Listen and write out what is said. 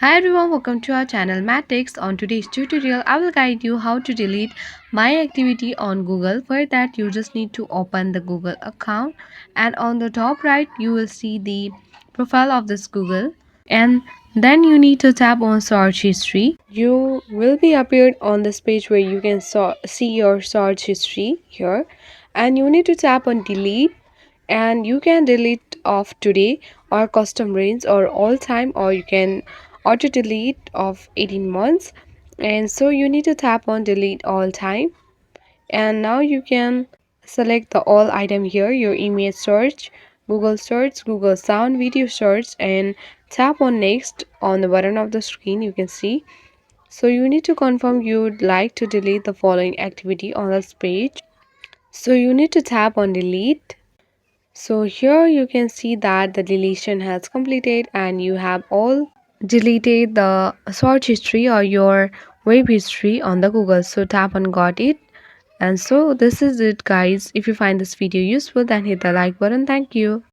Hi everyone, welcome to our channel Matix. On today's tutorial, I will guide you how to delete my activity on Google. For that, you just need to open the Google account, and on the top right, you will see the profile of this Google, and then you need to tap on search history. You will be appeared on this page where you can see your search history here, and you need to tap on delete, and you can delete off today or custom range or all time, or you can auto delete of 18 months. And so you need to tap on delete all time, and now you can select the all item here, your image search, Google sound, video search, and tap on next on the bottom of the screen. You can see, so you need to confirm you'd like to delete the following activity on this page. So you need to tap on delete. So here you can see that the deletion has completed and you have all deleted the search history or your web history on the Google. So tap on got it. And so this is it guys. If you find this video useful, then hit the like button. Thank you.